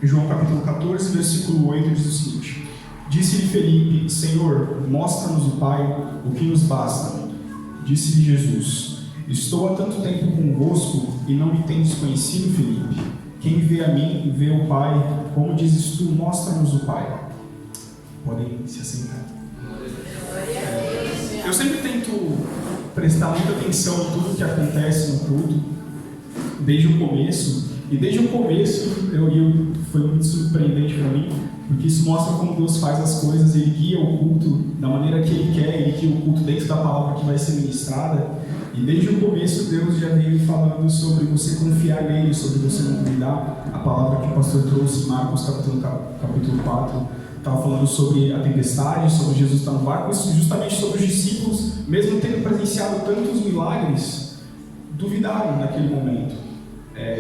João capítulo 14, versículo 8 diz o seguinte: Disse-lhe Felipe: Senhor, mostra-nos o Pai, o que nos basta. Disse-lhe Jesus: Estou há tanto tempo convosco e não me tendes conhecido, Felipe. Quem vê a mim, vê o Pai. Como dizes tu, mostra-nos o Pai. Podem se assentar. Eu sempre tento prestar muita atenção em tudo que acontece no culto, desde o começo. E desde o começo foi muito surpreendente para mim, porque isso mostra como Deus faz as coisas. Ele guia o culto da maneira que Ele quer, Ele guia o culto dentro da palavra que vai ser ministrada. E desde o começo Deus já veio falando sobre você confiar nele, sobre você não duvidar. A palavra que o pastor trouxe em Marcos capítulo 4 estava falando sobre a tempestade, sobre Jesus estar no barco, e justamente sobre os discípulos, mesmo tendo presenciado tantos milagres, duvidaram naquele momento.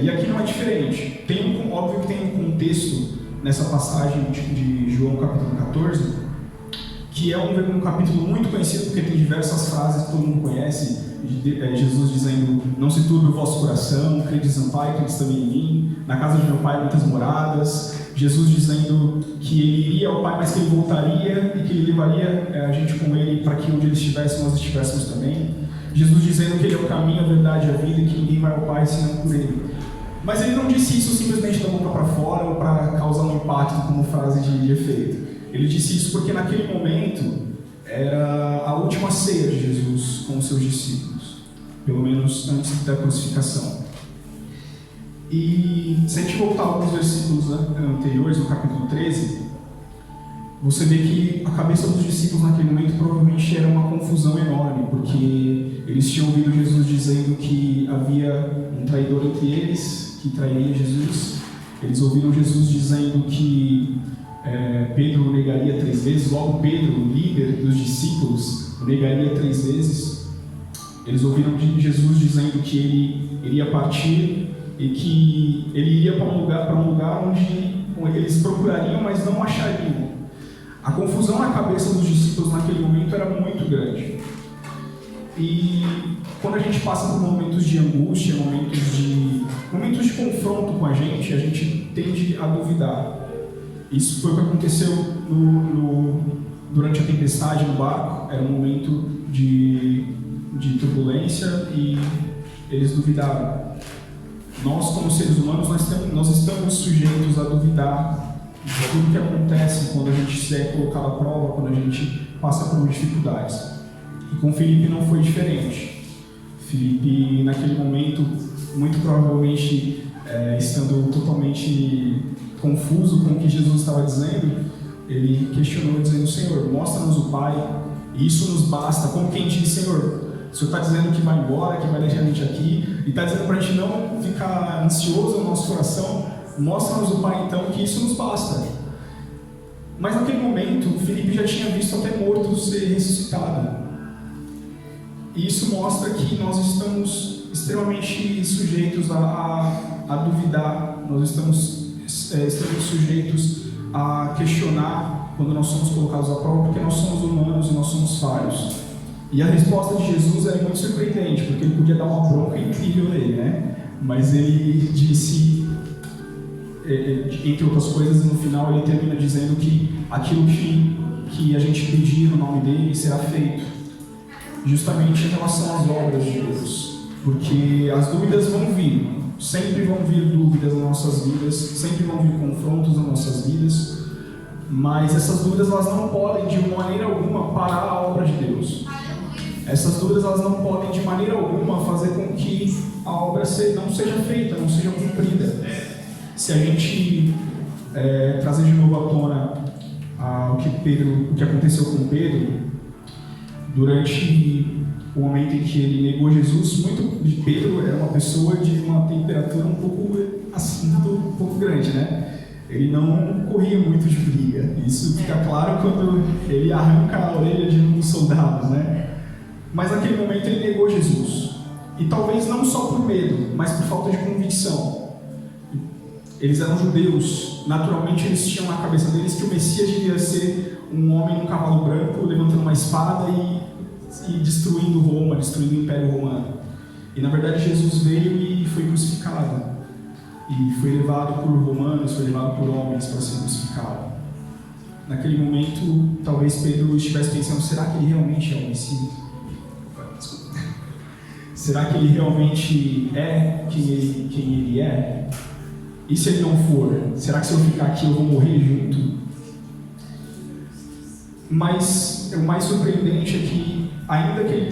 E aqui não é diferente. Óbvio que tem um contexto nessa passagem de João capítulo 14, que é um capítulo muito conhecido, porque tem diversas frases que todo mundo conhece. Jesus dizendo: não se turbe o vosso coração, credes no Pai, credes também em mim, na casa de meu Pai há muitas moradas. Jesus dizendo que ele iria ao Pai, mas que ele voltaria e que ele levaria a gente com ele para que onde ele estivesse, nós estivéssemos também. Jesus dizendo que ele é o caminho, a verdade e a vida, e que ninguém vai ao Pai senão por ele. Mas ele não disse isso simplesmente da boca para fora ou para causar um impacto como frase de efeito. Ele disse isso porque naquele momento era a última ceia de Jesus com os seus discípulos, pelo menos antes da crucificação. E se a gente voltar alguns versículos anteriores, no capítulo 13, você vê que a cabeça dos discípulos naquele momento provavelmente era uma confusão enorme, porque eles tinham ouvido Jesus dizendo que havia um traidor entre eles, que trairia Jesus. Eles ouviram Jesus dizendo que Pedro o negaria 3 vezes, logo Pedro, o líder dos discípulos, o negaria 3 vezes. Eles ouviram Jesus dizendo que ele iria partir e que ele iria para um lugar onde eles procurariam, mas não achariam. A confusão na cabeça dos discípulos naquele momento era muito grande. E quando a gente passa por momentos de angústia, momentos de confronto com a gente tende a duvidar. Isso foi o que aconteceu durante a tempestade no barco. Era um momento de turbulência e eles duvidaram. Nós, como seres humanos, nós estamos sujeitos a duvidar de tudo que acontece quando a gente se é colocado à prova, quando a gente passa por dificuldades. E com Felipe não foi diferente. Felipe, naquele momento, muito provavelmente, estando totalmente confuso com o que Jesus estava dizendo, ele questionou dizendo: Senhor, mostra-nos o Pai, e isso nos basta. Como quem diz: Senhor, o Senhor está dizendo que vai embora, que vai deixar a gente aqui, e está dizendo para a gente não ficar ansioso no nosso coração. Mostra-nos o Pai então, que isso nos basta. Mas naquele momento, Felipe já tinha visto até morto ser ressuscitado. E isso mostra que nós estamos extremamente sujeitos a duvidar, nós estamos sujeitos a questionar quando nós somos colocados à prova, porque nós somos humanos e nós somos falhos. E a resposta de Jesus é muito surpreendente, porque ele podia dar uma bronca incrível nele, né? Mas ele disse, entre outras coisas, no final ele termina dizendo que aquilo que a gente pedir no nome dele será feito, justamente em relação às obras de Deus. Porque as dúvidas vão vir, sempre vão vir dúvidas nas nossas vidas, sempre vão vir confrontos nas nossas vidas, mas essas dúvidas elas não podem de maneira alguma parar a obra de Deus. Essas dúvidas elas não podem de maneira alguma fazer com que a obra não seja feita, não seja cumprida. Se a gente trazer de novo à tona o que aconteceu com Pedro, durante o momento em que ele negou Jesus, Pedro era uma pessoa de uma temperatura um pouco grande, né? Ele não corria muito de briga. Isso fica claro quando ele arranca a orelha de um dos soldados, né? Mas naquele momento ele negou Jesus. E talvez não só por medo, mas por falta de convicção. Eles eram judeus. Naturalmente eles tinham na cabeça deles que o Messias devia ser um homem num cavalo branco, levantando uma espada e destruindo Roma, destruindo o Império Romano. E na verdade Jesus veio e foi crucificado. e foi levado por romanos, foi levado por homens para ser crucificado. Naquele momento, talvez Pedro estivesse pensando, será que ele realmente é o Messias? Será que ele realmente é quem ele é? E se ele não for? Será que se eu ficar aqui eu vou morrer junto? Mas o mais surpreendente é que, ainda que ele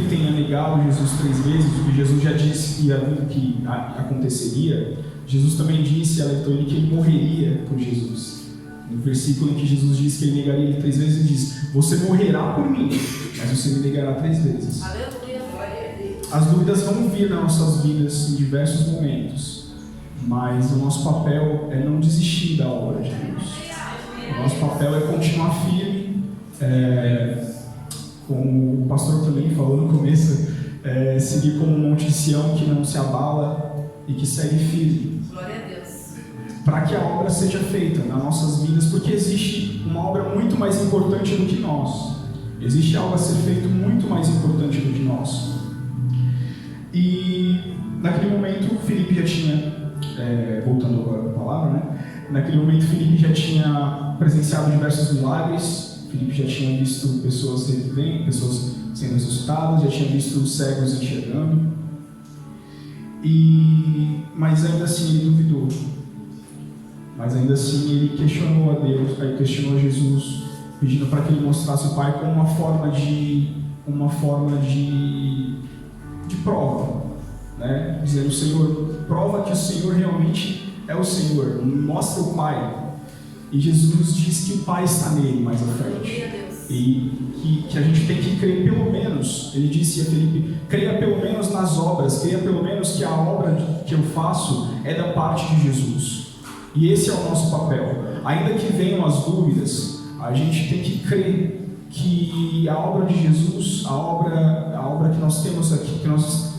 tenha negado Jesus 3 vezes, o que Jesus já disse que aconteceria, Jesus também disse, alertou ele que ele morreria por Jesus. No versículo em que Jesus diz que ele negaria ele 3 vezes, ele diz, você morrerá por mim, mas você me negará 3 vezes. Aleluia, glória a Deus. As dúvidas vão vir nas nossas vidas em diversos momentos, mas o nosso papel é não desistir da obra de Deus. O nosso papel é continuar firme, como o pastor também falou no começo, seguir como um monte de Sião que não se abala e que segue firme. Glória a Deus. Para que a obra seja feita nas nossas vidas, porque existe uma obra muito mais importante do que nós. Existe algo a ser feito muito mais importante do que nós. E naquele momento, Filipe já tinha, voltando agora para a palavra, né? Naquele momento, Filipe já tinha presenciado diversos milagres. Filipe já tinha visto pessoas revivendo, pessoas sendo ressuscitadas, já tinha visto cegos enxergando. Mas ainda assim ele duvidou. Mas ainda assim ele questionou a Deus, questionou a Jesus, pedindo para que ele mostrasse o Pai como uma forma de prova, né? Dizendo, Senhor, prova que o Senhor realmente é o Senhor, mostra o Pai. E Jesus diz que o Pai está nele mais à frente. E que a gente tem que crer pelo menos, ele disse a Filipe, creia pelo menos nas obras, creia pelo menos que a obra que eu faço é da parte de Jesus. E esse é o nosso papel. Ainda que venham as dúvidas, a gente tem que crer que a obra de Jesus, a obra que nós temos aqui,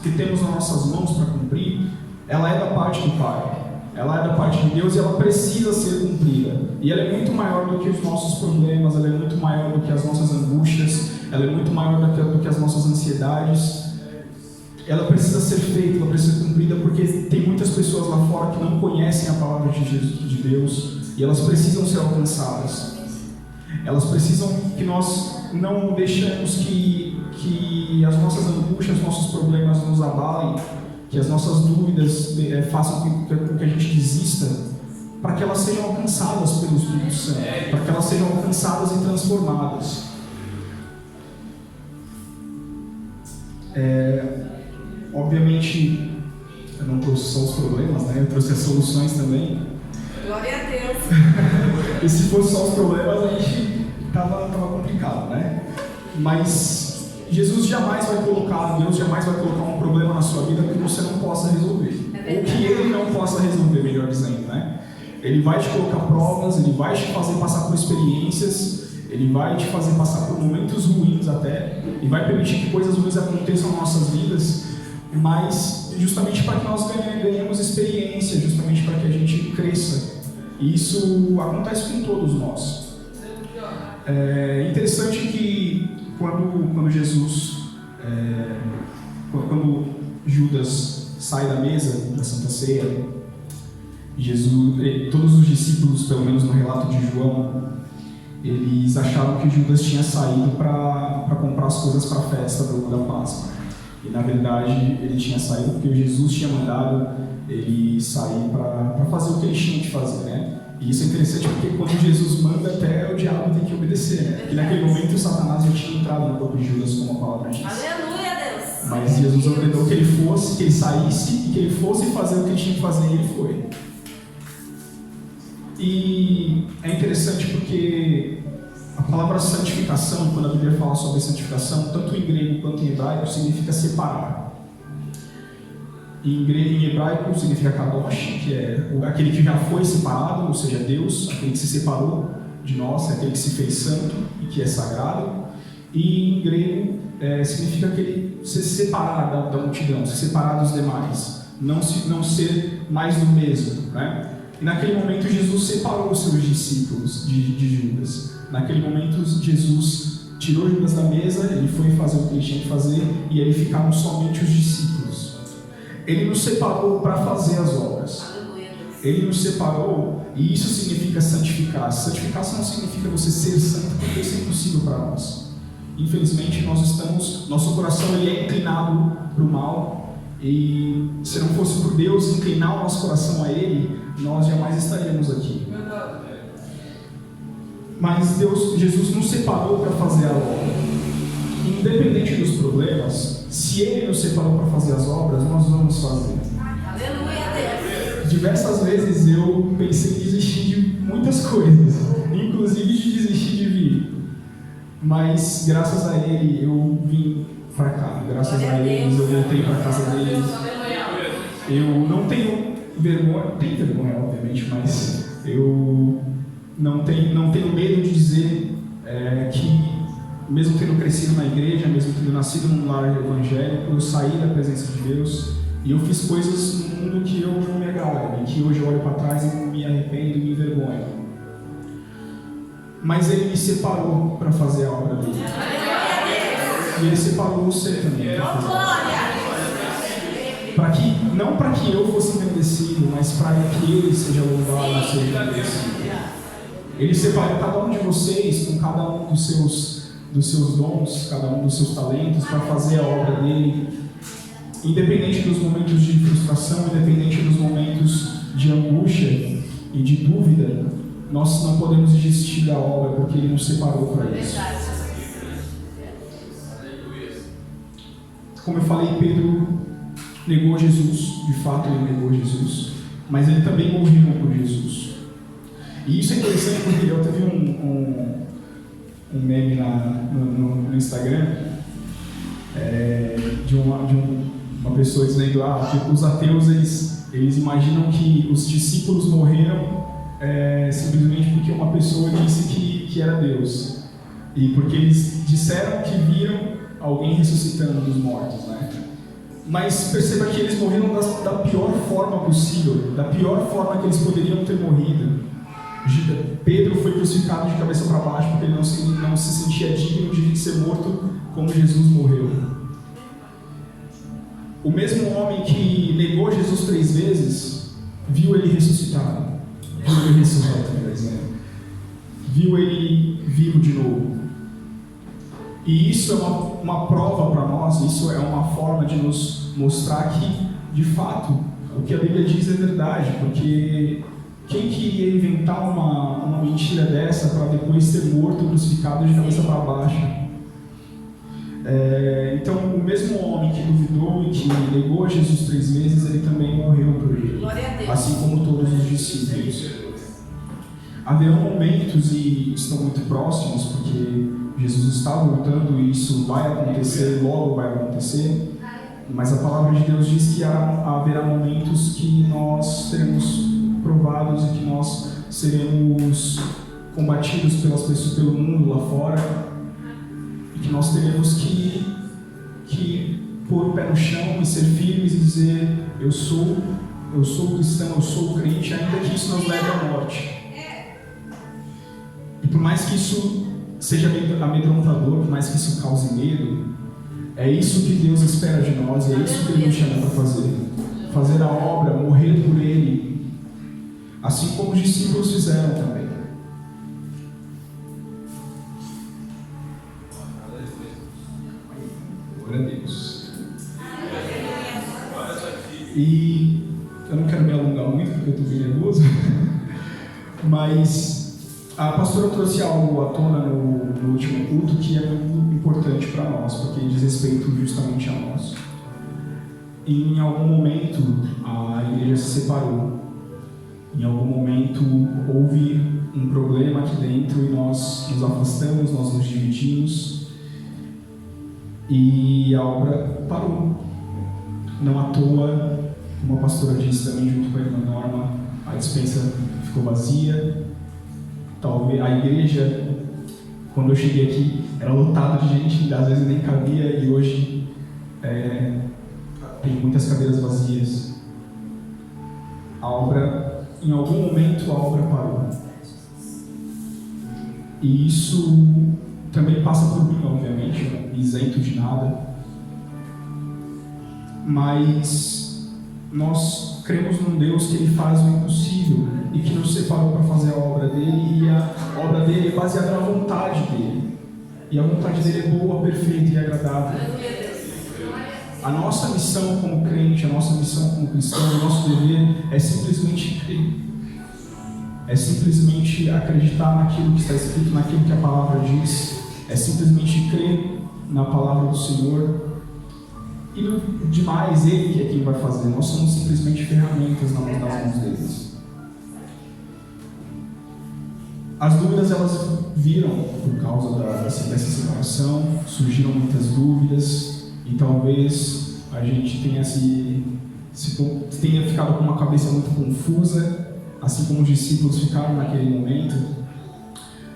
que temos nas nossas mãos para cumprir, ela é da parte do Pai. Ela é da parte de Deus e ela precisa ser cumprida. E ela é muito maior do que os nossos problemas, ela é muito maior do que as nossas angústias, ela é muito maior do que as nossas ansiedades. Ela precisa ser feita, ela precisa ser cumprida, porque tem muitas pessoas lá fora que não conhecem a palavra de Jesus, de Deus, e elas precisam ser alcançadas. Elas precisam que nós não deixemos que as nossas angústias, os nossos problemas nos abalem, que as nossas dúvidas façam com que a gente desista, para que elas sejam alcançadas pelo Espírito Santo, para que elas sejam alcançadas e transformadas. Obviamente, eu não trouxe só os problemas, né? Eu trouxe as soluções também. Glória a Deus. E se fosse só os problemas, a gente tava complicado, né? Mas Deus jamais vai colocar um problema na sua vida que você não possa resolver. Ou que Ele não possa resolver, melhor dizendo, né? Ele vai te colocar provas, Ele vai te fazer passar por experiências, Ele vai te fazer passar por momentos ruins até, e vai permitir que coisas ruins aconteçam nas nossas vidas, mas justamente para que nós ganhemos experiência, justamente para que a gente cresça. E isso acontece com todos nós. É interessante que quando Judas sai da mesa da Santa Ceia, todos os discípulos, pelo menos no relato de João, eles acharam que Judas tinha saído para comprar as coisas para a festa da Páscoa. E na verdade ele tinha saído porque Jesus tinha mandado ele sair para fazer o que ele tinha que fazer, né? E isso é interessante porque quando Jesus manda, até o diabo tem que obedecer, né? Porque naquele momento o Satanás já tinha entrado no corpo de Judas, como a palavra diz. Aleluia, Deus! Mas Jesus ordenou que ele saísse e que ele fosse fazer o que ele tinha que fazer, e ele foi. E é interessante porque a palavra santificação, quando a Bíblia fala sobre santificação, tanto em grego quanto em hebraico, significa separar. Em hebraico significa kadosh, que é aquele que já foi separado, ou seja, Deus, aquele que se separou de nós, aquele que se fez santo e que é sagrado. E em grego significa aquele se separar da multidão, se separar dos demais, não ser mais do mesmo, né? E naquele momento Jesus separou os seus discípulos de Judas. Naquele momento Jesus tirou Judas da mesa, ele foi fazer o que ele tinha que fazer e aí ficaram somente os discípulos. Ele nos separou para fazer as obras. Ele nos separou, e isso significa santificar. Santificação significa você ser santo, porque isso é impossível para nós. Infelizmente, nosso coração ele é inclinado para o mal, e se não fosse por Deus inclinar o nosso coração a Ele, nós jamais estaríamos aqui. Mas Jesus nos separou para fazer a obra. Independente dos problemas, se Ele nos separou para fazer as obras, nós vamos fazer. Diversas vezes eu pensei em desistir de muitas coisas, inclusive de desistir de vir. Mas graças a Ele eu vim para cá. Graças a eles eu voltei para a casa deles. Eu não tenho vergonha, tenho vergonha obviamente, mas eu não tenho medo de dizer que mesmo tendo crescido na igreja, mesmo tendo nascido num lar evangélico, eu saí da presença de Deus e eu fiz coisas no mundo que eu não me agrado, e que hoje eu olho para trás e me arrependo e me envergonho. Mas Ele me separou para fazer a obra dele. E Ele separou você também para que, não para que eu fosse engrandecido, mas para que Ele seja louvado, seja engrandecido. Ele separou cada um de vocês com cada um dos seus dons, cada um dos seus talentos, para fazer a obra dele. Independente dos momentos de frustração, independente dos momentos de angústia e de dúvida, nós não podemos desistir da obra, porque Ele nos separou para isso. Como eu falei, Pedro negou Jesus, de fato ele negou Jesus, mas ele também morreu por Jesus. E isso é interessante porque eu teve um meme no Instagram de uma pessoa dizendo que os ateus eles imaginam que os discípulos morreram simplesmente porque uma pessoa disse que era Deus, e porque eles disseram que viram alguém ressuscitando dos mortos, né? Mas perceba que eles morreram da pior forma possível, da pior forma que eles poderiam ter morrido. Pedro foi crucificado de cabeça para baixo porque ele não se sentia digno de ser morto como Jesus morreu. O mesmo homem que negou Jesus 3 vezes, viu ele ressuscitado, viu ele ressurreto, por exemplo, viu ele vivo de novo. E isso é uma prova para nós, isso é uma forma de nos mostrar que, de fato, o que a Bíblia diz é verdade, porque quem queria inventar uma mentira dessa para depois ser morto, crucificado de cabeça para baixo? Então, o mesmo homem que duvidou e que negou Jesus 3 vezes, ele também morreu por ele, assim como todos os discípulos. Haverão momentos, e estão muito próximos, porque Jesus está voltando e isso vai acontecer, logo vai acontecer, mas a palavra de Deus diz que haverá momentos que nós seremos provados e que nós seremos combatidos pelas pessoas, pelo mundo lá fora, e que nós teremos que pôr o pé no chão e ser firmes e dizer: eu sou cristão, eu sou crente, ainda que isso nos leve à morte. E por mais que isso seja amedrontador, por mais que isso cause medo, é isso que Deus espera de nós, e é isso que Ele nos chama para fazer. Fazer a obra, morrer por Ele, assim como os discípulos fizeram também. Glória a Deus. E eu não quero me alongar muito, porque eu estou bem nervoso, mas a pastora trouxe algo à tona no último culto que é muito importante para nós, porque diz respeito justamente a nós. Em algum momento a igreja se separou, em algum momento houve um problema aqui dentro e nós nos afastamos, nós nos dividimos e a obra parou. Não à toa, como a pastora disse também junto com a irmã Norma, a despensa ficou vazia. Talvez a igreja, quando eu cheguei aqui, era lotada de gente, às vezes nem cabia, e hoje tem muitas cadeiras vazias. Em algum momento a obra parou. E isso também passa por mim, obviamente, isento de nada. Mas nós cremos num Deus que Ele faz o impossível e que nos separou para fazer a obra dEle, e a obra dEle é baseada na vontade dEle. E a vontade dEle é boa, perfeita e agradável. A nossa missão como crente, a nossa missão como cristão, o nosso dever é simplesmente crer. É simplesmente acreditar naquilo que está escrito, naquilo que a palavra diz. É simplesmente crer na palavra do Senhor. E no demais, Ele que é quem vai fazer. Nós somos simplesmente ferramentas nas mãos deles. As dúvidas, elas viram por causa dessa separação. Surgiram muitas dúvidas. E talvez a gente tenha ficado com uma cabeça muito confusa, assim como os discípulos ficaram naquele momento.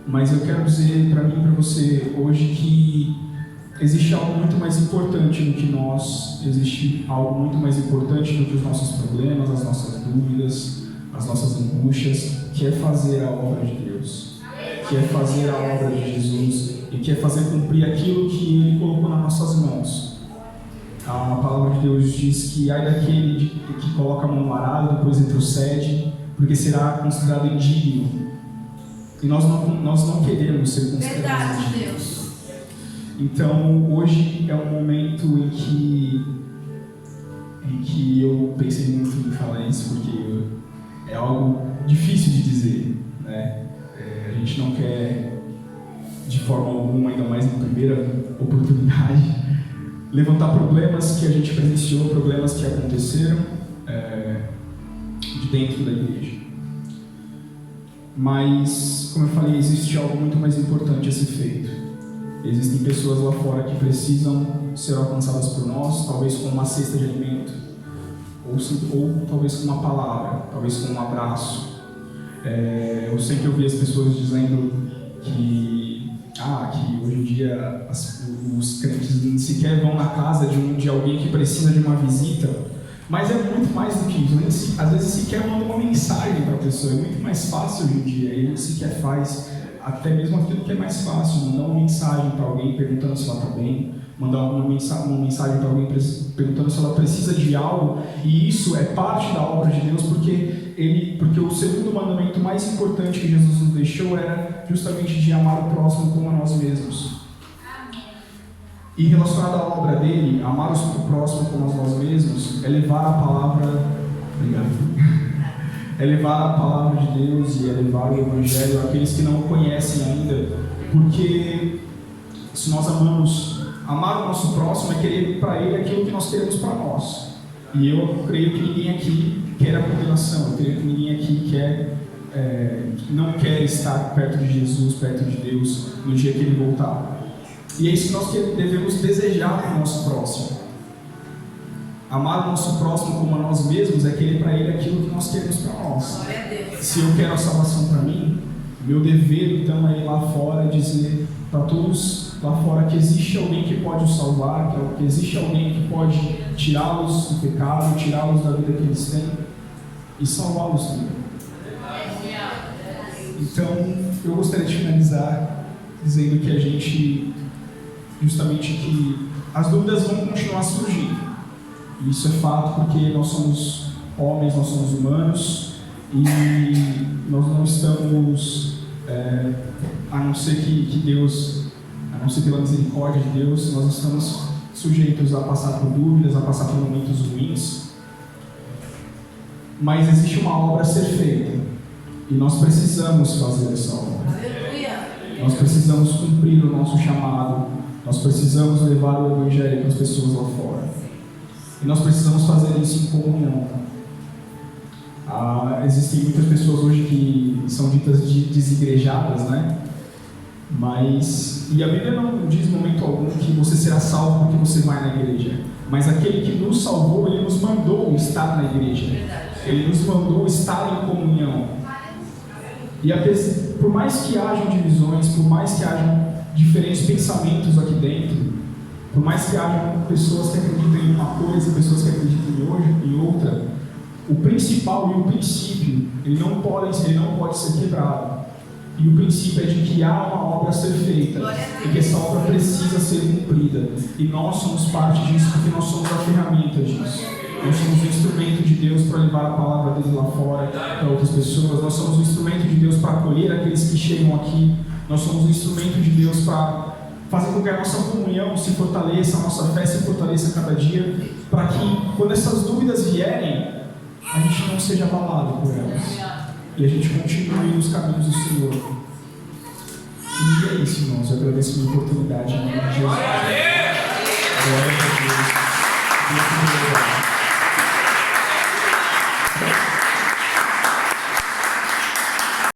Mas eu quero dizer para mim e para você hoje que existe algo muito mais importante do que nós, existe algo muito mais importante do que os nossos problemas, as nossas dúvidas, as nossas angústias, que é fazer a obra de Deus, que é fazer a obra de Jesus e que é fazer cumprir aquilo que Ele colocou nas nossas mãos. A palavra de Deus diz que ai daquele que coloca a mão no arado, depois retrocede, porque será considerado indigno. E nós não queremos ser considerados indignos. Então, hoje é um momento em que eu pensei muito em falar isso, porque é algo difícil de dizer, né? A gente não quer, de forma alguma, ainda mais na primeira oportunidade, levantar problemas que a gente presenciou, problemas que aconteceram de dentro da igreja. Mas, como eu falei, existe algo muito mais importante a ser feito. Existem pessoas lá fora que precisam ser alcançadas por nós, talvez com uma cesta de alimento, ou talvez com uma palavra, talvez com um abraço. Eu sempre ouvi as pessoas dizendo que hoje em dia os crentes nem sequer vão na casa de alguém que precisa de uma visita, mas é muito mais do que isso. Às vezes sequer manda uma mensagem para a pessoa, é muito mais fácil hoje em dia, ele sequer faz até mesmo aquilo que é mais fácil, mandar uma mensagem para alguém perguntando se ela está bem, mandar uma mensagem para alguém perguntando se ela precisa de algo, e isso é parte da obra de Deus, porque o segundo mandamento mais importante que Jesus nos deixou era justamente de amar o próximo como a nós mesmos. E relacionado à obra dele, amar o próximo como a nós mesmos, é levar a palavra... Obrigado. É levar a palavra de Deus e é levar o Evangelho àqueles que não o conhecem ainda, porque se nós amar o nosso próximo é querer para ele aquilo que nós queremos para nós. E eu creio que ninguém aqui quer a condenação, eu creio que ninguém aqui não quer estar perto de Jesus, perto de Deus, no dia que Ele voltar. E é isso que nós devemos desejar para o nosso próximo. Amar o nosso próximo como a nós mesmos é querer para Ele aquilo que nós queremos para nós. Se eu quero a salvação para mim, meu dever então é ir lá fora e dizer para todos lá fora que existe alguém que pode os salvar, que existe alguém que pode tirá-los do pecado, tirá-los da vida que eles têm e salvá-los também. Então, eu gostaria de finalizar dizendo que a gente, justamente que as dúvidas vão continuar surgindo. Isso é fato porque nós somos homens, nós somos humanos e nós não estamos, a não ser que Deus, a não ser pela misericórdia de Deus, nós estamos sujeitos a passar por dúvidas, a passar por momentos ruins. Mas existe uma obra a ser feita e nós precisamos fazer essa obra. Nós precisamos cumprir o nosso chamado, nós precisamos levar o Evangelho para as pessoas lá fora. E nós precisamos fazer isso em comunhão. Existem muitas pessoas hoje que são ditas desigrejadas, né? E a Bíblia não diz em momento algum que você será salvo porque você vai na igreja. Mas aquele que nos salvou, Ele nos mandou estar na igreja. Ele nos mandou estar em comunhão. E por mais que hajam divisões, por mais que hajam diferentes pensamentos aqui dentro, por mais que hajam pessoas que acreditam em uma coisa, pessoas que acreditam em outra, o principal e o princípio, ele não pode ser quebrado. E o princípio é de que há uma obra a ser feita e que essa obra precisa ser cumprida. E nós somos parte disso porque nós somos a ferramenta disso. Nós somos um instrumento de Deus para levar a palavra dele lá fora para outras pessoas. Nós somos um instrumento de Deus para acolher aqueles que chegam aqui. Nós somos um instrumento de Deus para fazer com que a nossa comunhão se fortaleça, a nossa fé se fortaleça cada dia, para que quando essas dúvidas vierem, a gente não seja abalado por elas. E a gente continue nos caminhos do Senhor. E é isso, irmãos. Eu agradeço a minha oportunidade em nome de Jesus. Glória a Deus. Deus te abençoe.